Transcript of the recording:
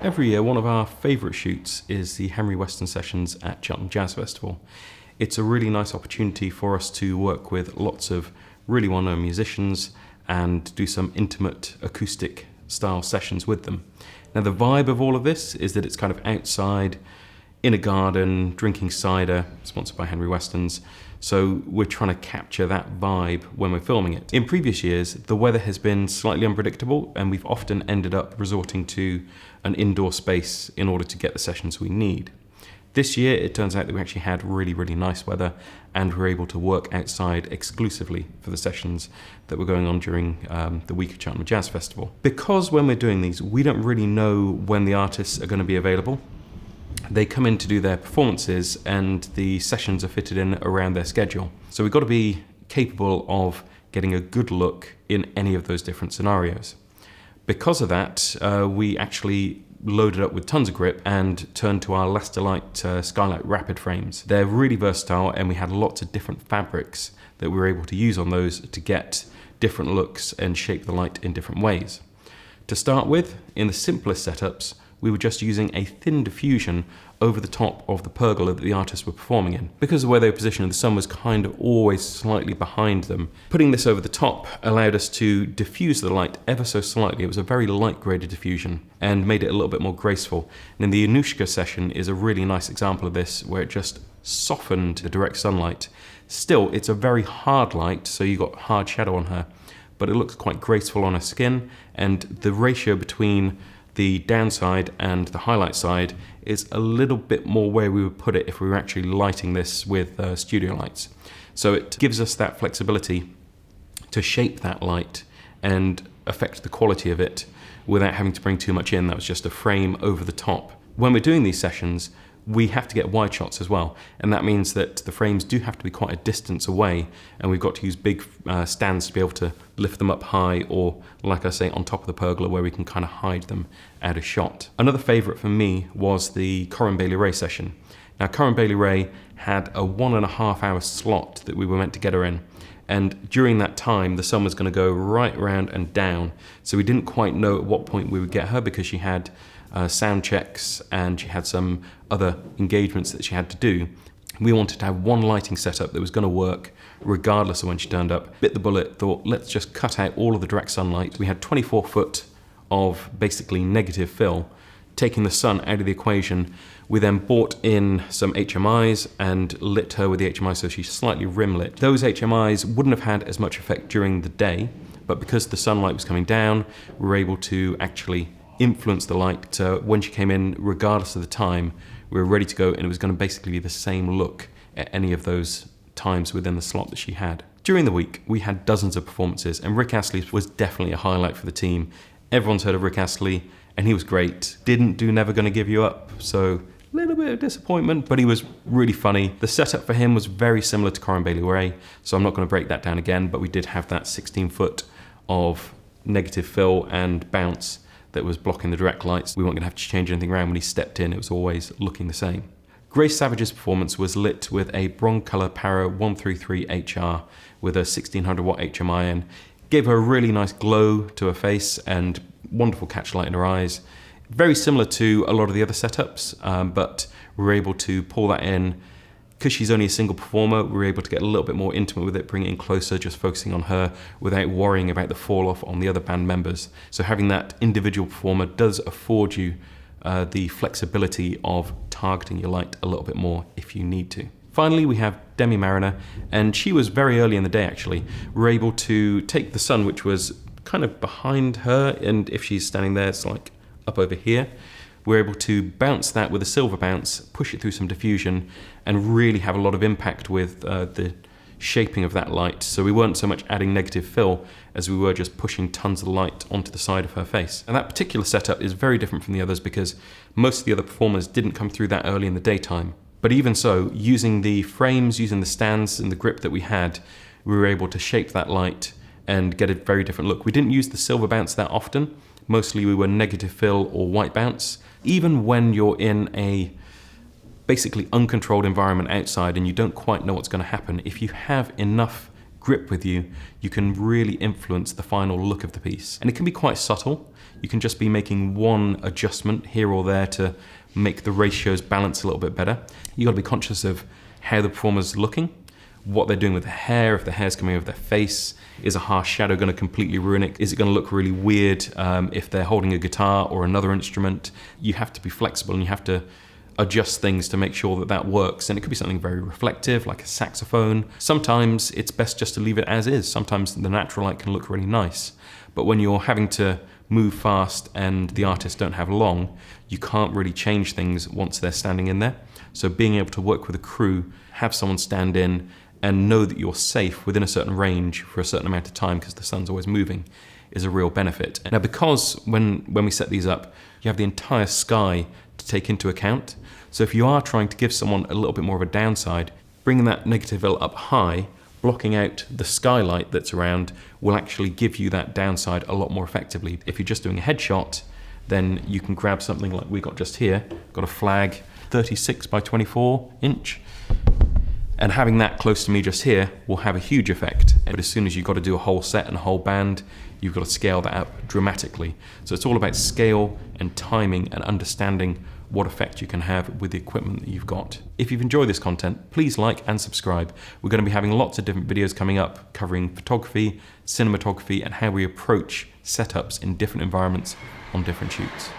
Every year, one of our favourite shoots is the Henry Weston sessions at Cheltenham Jazz Festival. It's a really nice opportunity for us to work with lots of really well-known musicians and do some intimate acoustic style sessions with them. Now the vibe of all of this is that it's kind of outside, in a garden, drinking cider, sponsored by Henry Weston's. So we're trying to capture that vibe when we're filming it. In previous years, the weather has been slightly unpredictable and we've often ended up resorting to an indoor space in order to get the sessions we need. This year, it turns out that we actually had really, really nice weather and we're able to work outside exclusively for the sessions that were going on during the week of Cheltenham Jazz Festival. Because when we're doing these, we don't really know when the artists are going to be available. They come in to do their performances and the sessions are fitted in around their schedule. So we've got to be capable of getting a good look in any of those different scenarios. Because of that, we actually loaded up with tons of grip and turned to our Astley Skylight Rapid frames. They're really versatile and we had lots of different fabrics that we were able to use on those to get different looks and shape the light in different ways. To start with, in the simplest setups, we were just using a thin diffusion over the top of the pergola that the artists were performing in. Because of where they were positioned, the sun was kind of always slightly behind them. Putting this over the top allowed us to diffuse the light ever so slightly. It was a very light graded diffusion and made it a little bit more graceful. And in the Anushka session is a really nice example of this, where it just softened the direct sunlight. Still, it's a very hard light, so you got hard shadow on her, but it looks quite graceful on her skin, and the ratio between the downside and the highlight side is a little bit more where we would put it if we were actually lighting this with studio lights. So it gives us that flexibility to shape that light and affect the quality of it without having to bring too much in. That was just a frame over the top. When we're doing these sessions, we have to get wide shots as well, and that means that the frames do have to be quite a distance away, and we've got to use big stands to be able to lift them up high, or like I say, on top of the pergola where we can kind of hide them out of shot. Another favourite for me was the Corinne Bailey-Ray session. Now Corinne Bailey-Ray had a 1.5 hour slot that we were meant to get her in, and during that time the sun was going to go right round and down, so we didn't quite know at what point we would get her because she had sound checks and she had some other engagements that she had to do. We wanted to have one lighting setup that was going to work regardless of when she turned up. Bit the bullet, thought let's just cut out all of the direct sunlight. We had 24 foot of basically negative fill, taking the sun out of the equation. We then bought in some HMIs and lit her with the HMI so she's slightly rim lit. Those HMIs wouldn't have had as much effect during the day, but because the sunlight was coming down, we were able to actually influence the light. When she came in, regardless of the time, we were ready to go, and it was going to basically be the same look at any of those times within the slot that she had. During the week, we had dozens of performances, and Rick Astley was definitely a highlight for the team. Everyone's heard of Rick Astley, and he was great. Didn't do Never Gonna Give You Up, so a little bit of disappointment, but he was really funny. The setup for him was very similar to Corinne Bailey-Ray, so I'm not going to break that down again, but we did have that 16 foot of negative fill and bounce that was blocking the direct lights. We weren't going to have to change anything around when he stepped in. It was always looking the same. Grace Savage's performance was lit with a Broncolor Para 133 HR with a 1600 watt HMI, and gave her a really nice glow to her face and wonderful catch light in her eyes. Very similar to a lot of the other setups, but we were able to pull that in. Because she's only a single performer, we were able to get a little bit more intimate with it, bring it in closer, just focusing on her without worrying about the fall off on the other band members. So having that individual performer does afford you the flexibility of targeting your light a little bit more if you need to. Finally, we have Demi Mariner, and she was very early in the day actually. We were able to take the sun, which was kind of behind her, and if she's standing there, it's like up over here. We're able to bounce that with a silver bounce, push it through some diffusion, and really have a lot of impact with the shaping of that light. So we weren't so much adding negative fill as we were just pushing tons of light onto the side of her face. And that particular setup is very different from the others because most of the other performers didn't come through that early in the daytime. But even so, using the frames, using the stands and the grip that we had, we were able to shape that light and get a very different look. We didn't use the silver bounce that often. Mostly we were negative fill or white bounce. Even when you're in a basically uncontrolled environment outside and you don't quite know what's going to happen, if you have enough grip with you, you can really influence the final look of the piece. And it can be quite subtle. You can just be making one adjustment here or there to make the ratios balance a little bit better. You've got to be conscious of how the performer's looking, what they're doing with the hair, if the hair's coming over their face. Is a harsh shadow going to completely ruin it? Is it going to look really weird if they're holding a guitar or another instrument? You have to be flexible and you have to adjust things to make sure that that works. And it could be something very reflective, like a saxophone. Sometimes it's best just to leave it as is. Sometimes the natural light can look really nice. But when you're having to move fast and the artists don't have long, you can't really change things once they're standing in there. So being able to work with a crew, have someone stand in and know that you're safe within a certain range for a certain amount of time because the sun's always moving is a real benefit. Now, because when we set these up, you have the entire sky to take into account. So if you are trying to give someone a little bit more of a downside, bringing that negative veil up high, blocking out the skylight that's around will actually give you that downside a lot more effectively. If you're just doing a headshot, then you can grab something like we got just here, got a flag 36 by 24 inch. And having that close to me just here will have a huge effect. But as soon as you've got to do a whole set and a whole band, you've got to scale that up dramatically. So it's all about scale and timing and understanding what effect you can have with the equipment that you've got. If you've enjoyed this content, please like and subscribe. We're going to be having lots of different videos coming up covering photography, cinematography, and how we approach setups in different environments on different shoots.